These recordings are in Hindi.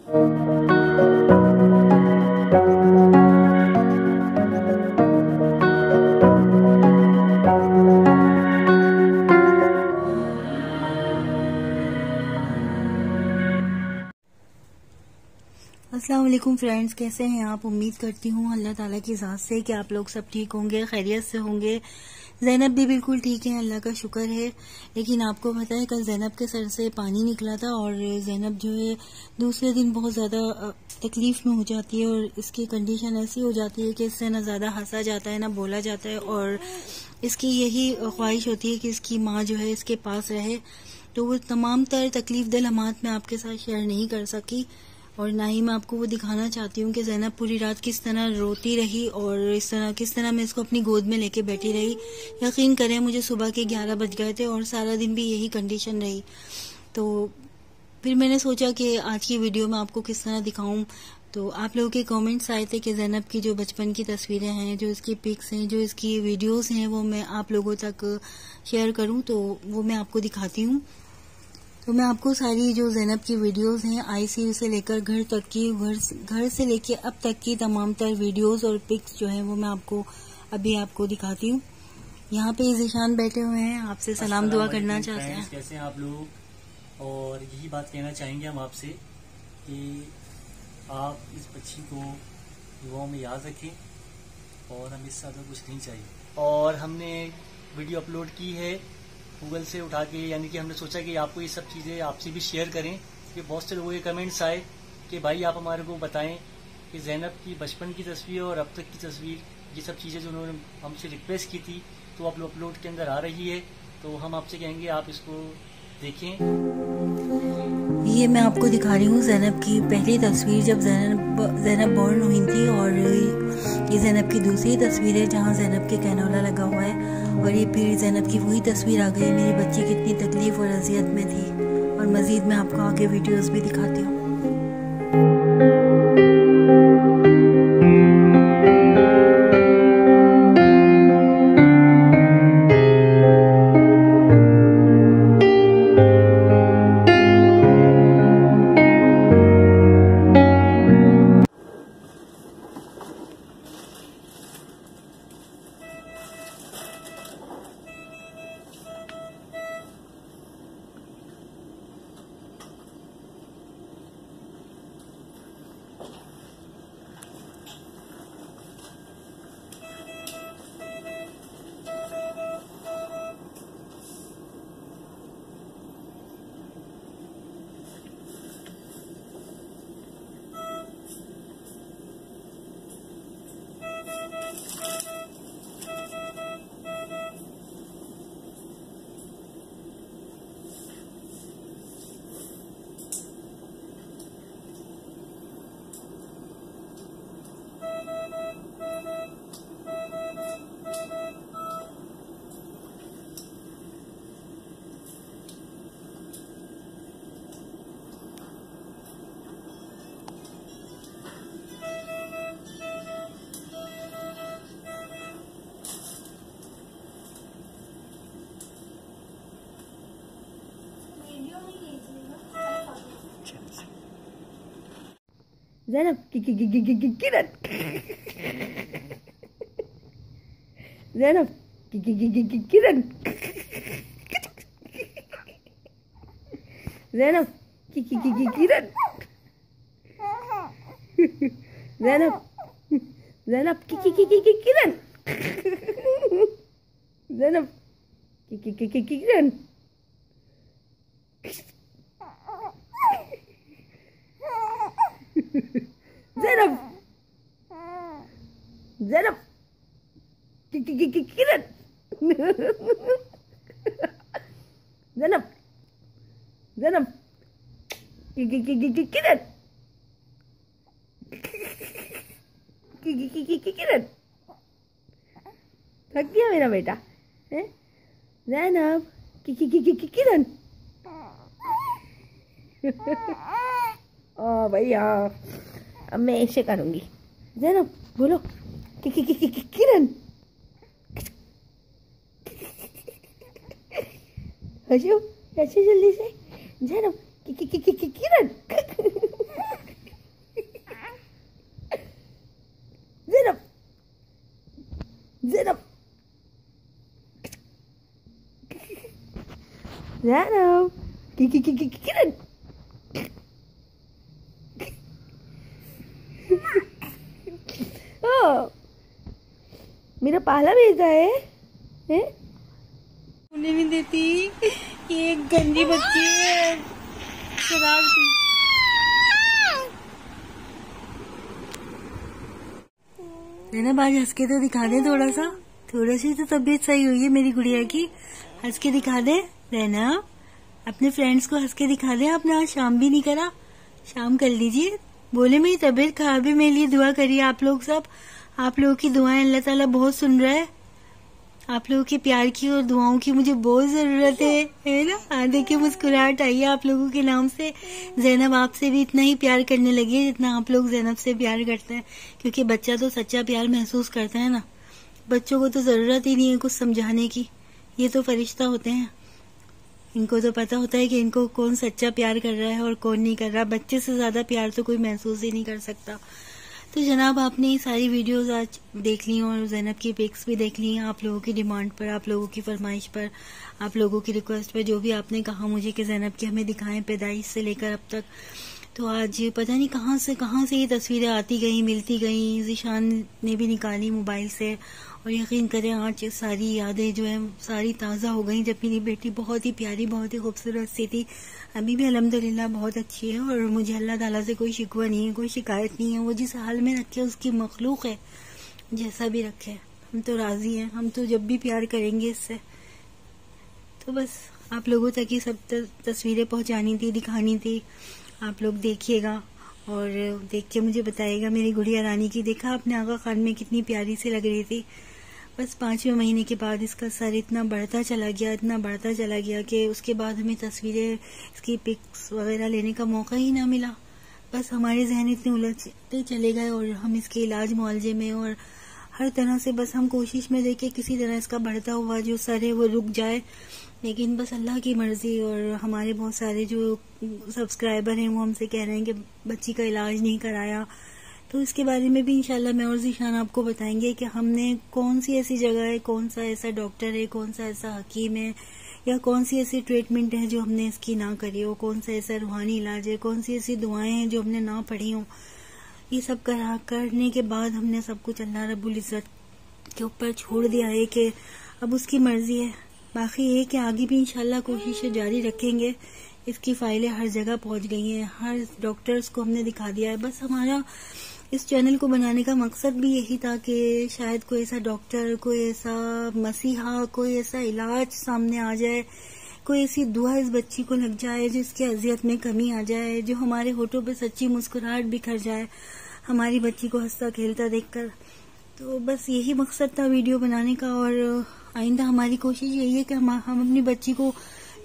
अस्सलाम वालेकुम फ्रेंड्स, कैसे हैं आप। उम्मीद करती हूँ अल्लाह ताला की ज़ात से कि आप लोग सब ठीक होंगे, खैरियत से होंगे। ज़ैनब भी बिल्कुल ठीक है, अल्लाह का शुक्र है। लेकिन आपको पता है कल ज़ैनब के सर से पानी निकला था और ज़ैनब जो है दूसरे दिन बहुत ज़्यादा तकलीफ में हो जाती है और इसकी कंडीशन ऐसी हो जाती है कि इससे ना ज़्यादा हंसा जाता है ना बोला जाता है और इसकी यही ख्वाहिश होती है कि इसकी माँ जो है इसके पास रहे। तो वो तमाम तर तकलीफ दिल लम्हात में आपके साथ शेयर नहीं कर सकी और ना ही मैं आपको वो दिखाना चाहती हूँ कि ज़ैनब पूरी रात किस तरह रोती रही और किस तरह मैं इसको अपनी गोद में लेके बैठी रही। यकीन करें मुझे सुबह के 11 बज गए थे और सारा दिन भी यही कंडीशन रही। तो फिर मैंने सोचा कि आज की वीडियो में आपको किस तरह दिखाऊं। तो आप लोगों के कमेंट्स आए थे कि ज़ैनब की जो बचपन की तस्वीरें हैं, जो इसकी पिक्स हैं, जो इसकी वीडियोस हैं, वो मैं आप लोगों तक शेयर करूं। तो वो मैं आपको दिखाती हूँ। तो मैं आपको सारी जो ज़ैनब की वीडियोस हैं, आईसीयू से लेकर घर तक की, घर से लेके अब तक की तमाम तर वीडियोस और पिक्स जो हैं वो मैं आपको आपको दिखाती हूँ। यहाँ पे ज़ीशान बैठे हुए हैं, आपसे सलाम दुआ करना चाहते हैं। कैसे हैं आप लोग। और यही बात कहना चाहेंगे हम आपसे कि आप इस बच्ची को दुआओं में याद रखें और हमें इससे ज़्यादा कुछ नहीं चाहिए। और हमने वीडियो अपलोड की है गूगल से उठा के, यानी कि हमने सोचा कि आपको ये सब चीज़ें आपसे भी शेयर करें। कि बहुत से लोगों के कमेंट्स आए कि भाई आप हमारे को बताएं कि ज़ैनब की बचपन की तस्वीर और अब तक की तस्वीर, ये सब चीज़ें जो उन्होंने हमसे रिक्वेस्ट की थी तो आप लोग अपलोड के अंदर आ रही है। तो हम आपसे कहेंगे आप इसको देखें। ये मैं आपको दिखा रही हूँ ज़ैनब की पहली तस्वीर जब ज़ैनब बॉर्न हुई थी और ये ज़ैनब की दूसरी तस्वीर है जहाँ ज़ैनब के कैनोला लगा हुआ है और ये फिर ज़ैनब की वही तस्वीर आ गई। मेरी बच्ची कितनी तकलीफ और अजियत में थी और मज़ीद मैं आपको आगे वीडियोस भी दिखाती हूँ। ज़ैनब किरण ज़ैनब किरण ज़ैनब किरण ज़ैनब ज़ैनब किरण ज़ैनब किरण ज़ैनब ज़ैनब किरण ज़ैनब ज़ैनब किरण किरण थक गया मेरा बेटा है। ज़ैनब किरण ओ भाई हाँ, अब मैं ऐसे करूंगी। ज़ैनब बोलो किरण हंसो ऐसे जल्दी से। ज़ैनब किरण ज़ैनब, ज़ैनब, किरण, मेरा पाला भेजा है? उन्हें नहीं देती, ये एक गंदी बच्ची है, शरारती। ज़ैनब आज हंस के तो दिखा दे थोड़ा सी तो तबीयत सही हुई है मेरी गुड़िया की। हंस के दिखा दे ज़ैनब, अपने फ्रेंड्स को हंस के दिखा दे। आपने आज शाम भी नहीं करा, शाम कर लीजिए। बोले मेरी तबीयत खराब है, मेरे लिए दुआ करिए आप लोग सब। आप लोगों की दुआएं अल्लाह ताला बहुत सुन रहा है। आप लोगों के प्यार की और दुआओं की मुझे बहुत जरूरत है ना। देखिए मुस्कुराहट आई है आप लोगों के नाम से। ज़ैनब आपसे भी इतना ही प्यार करने लगी है जितना आप लोग ज़ैनब से प्यार करते हैं, क्योंकि बच्चा तो सच्चा प्यार महसूस करता है ना। बच्चों को तो जरूरत ही नहीं है कुछ समझाने की, ये तो फरिश्ता होते हैं। इनको तो पता होता है कि इनको कौन सच्चा प्यार कर रहा है और कौन नहीं कर रहा। बच्चे से ज्यादा प्यार तो कोई महसूस ही नहीं कर सकता। तो जनाब आपने ये सारी वीडियोस आज देख ली और ज़ैनब की पिक्स भी देख ली आप लोगों की डिमांड पर, आप लोगों की फरमाइश पर, आप लोगों की रिक्वेस्ट पर, जो भी आपने कहा मुझे कि ज़ैनब की हमें दिखाएं पैदाइश से लेकर अब तक। तो आज पता नहीं कहाँ से ये तस्वीरें आती गई, मिलती गई। ज़ीशान ने भी निकाली मोबाइल से और यकीन करें आज सारी यादें जो है सारी ताज़ा हो गई। जब मेरी बेटी बहुत ही प्यारी, बहुत ही खूबसूरत सी थी, अभी भी अल्हम्दुलिल्लाह बहुत अच्छी है और मुझे अल्लाह ताला से कोई शिकवा नहीं है, कोई शिकायत नहीं है। वो जिस हाल में रखे उसकी मखलूक है, जैसा भी रखे हम तो राजी हैं। हम तो जब भी प्यार करेंगे इससे। तो बस आप लोगों तक ही सब तस्वीरें पहुंचानी थी, दिखानी थी। आप लोग देखिएगा और देख के मुझे बताइएगा मेरी गुड़िया रानी की। देखा आपने आगा खान में कितनी प्यारी सी लग रही थी। बस 5वें महीने के बाद इसका सर इतना बढ़ता चला गया कि उसके बाद हमें तस्वीरें, इसकी पिक्स वगैरह लेने का मौका ही ना मिला। बस हमारे जहन इतने उलझते चले गए और हम इसके इलाज मुआवजे में और हर तरह से बस हम कोशिश में देखे किसी तरह इसका बढ़ता हुआ जो सर है वो रुक जाए। लेकिन बस अल्लाह की मर्जी और हमारे बहुत सारे जो सब्सक्राइबर हैं वो हमसे कह रहे हैं कि बच्ची का इलाज नहीं कराया। तो इसके बारे में भी इंशाल्लाह मैं और ज़ीशान आपको बताएंगे कि हमने कौन सी ऐसी जगह है, कौन सा ऐसा डॉक्टर है, कौन सा ऐसा हकीम है या कौन सी ऐसी ट्रीटमेंट है जो हमने इसकी ना करी हो, कौन सा ऐसा रूहानी इलाज है, कौन सी ऐसी दुआएं हैं जो हमने ना पढ़ी हो। ये सब करने के बाद हमने सब कुछ अल्लाह रब्बुल इज्जत के ऊपर छोड़ दिया है कि अब उसकी मर्जी है। बाकी ये कि आगे भी इंशाल्लाह कोशिशें जारी रखेंगे। इसकी फाइलें हर जगह पहुंच गई हैं, हर डॉक्टर्स को हमने दिखा दिया है। बस हमारा इस चैनल को बनाने का मकसद भी यही था कि शायद कोई ऐसा डॉक्टर, कोई ऐसा मसीहा, कोई ऐसा इलाज सामने आ जाए, कोई ऐसी दुआ इस बच्ची को लग जाए जिसकी अजियत में कमी आ जाए, जो हमारे होठों पे सच्ची मुस्कुराहट बिखर जाए हमारी बच्ची को हंसता खेलता देखकर। तो बस यही मकसद था वीडियो बनाने का और आइंदा हमारी कोशिश यही है कि हम अपनी बच्ची को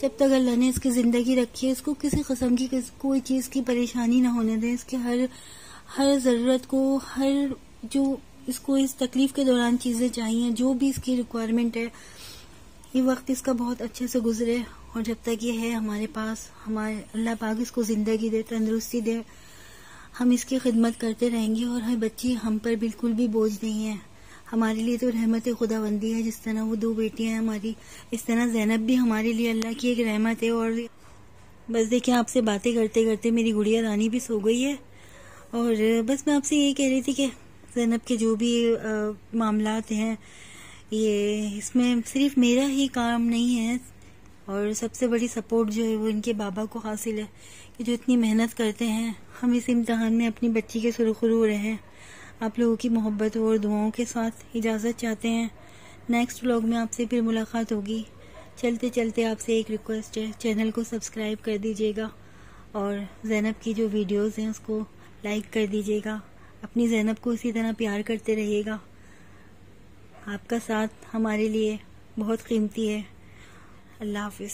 जब तक अल्लाह ने इसकी जिंदगी रखी है, इसको किसी किस्म की कोई चीज की परेशानी ना होने दें। इसके हर जरूरत को, हर जो इसको इस तकलीफ के दौरान चीजें चाहिए, जो भी इसकी रिक्वायरमेंट है, ये वक्त इसका बहुत अच्छे से गुजरे। और जब तक ये है हमारे पास, हमारे अल्लाह पाक इसको जिंदगी दे, तंदुरुस्ती दे, हम इसकी खिदमत करते रहेंगे। और हर बच्ची हम पर बिल्कुल भी बोझ नहीं है, हमारे लिए तो रहमत खुदाबंदी है। जिस तरह वो 2 बेटियां हैं हमारी, इस तरह ज़ैनब भी हमारे लिए अल्लाह की एक रहमत है। और बस देखिए आपसे बातें करते करते मेरी गुड़िया रानी भी सो गई है। और बस मैं आपसे यही कह रही थी कि ज़ैनब के जो भी मामलात हैं, ये इसमें सिर्फ मेरा ही काम नहीं है और सबसे बड़ी सपोर्ट जो है वो इनके बाबा को हासिल है कि जो इतनी मेहनत करते हैं। हम इस इम्तिहान में अपनी बच्ची के सुरखुरू रहें। आप लोगों की मोहब्बत और दुआओं के साथ इजाज़त चाहते हैं। नेक्स्ट व्लॉग में आपसे फिर मुलाकात होगी। चलते चलते आपसे एक रिक्वेस्ट है, चैनल को सब्सक्राइब कर दीजिएगा और ज़ैनब की जो वीडियोस हैं उसको लाइक कर दीजिएगा। अपनी ज़ैनब को इसी तरह प्यार करते रहिएगा। आपका साथ हमारे लिए बहुत कीमती है। अल्लाह हाफिज़।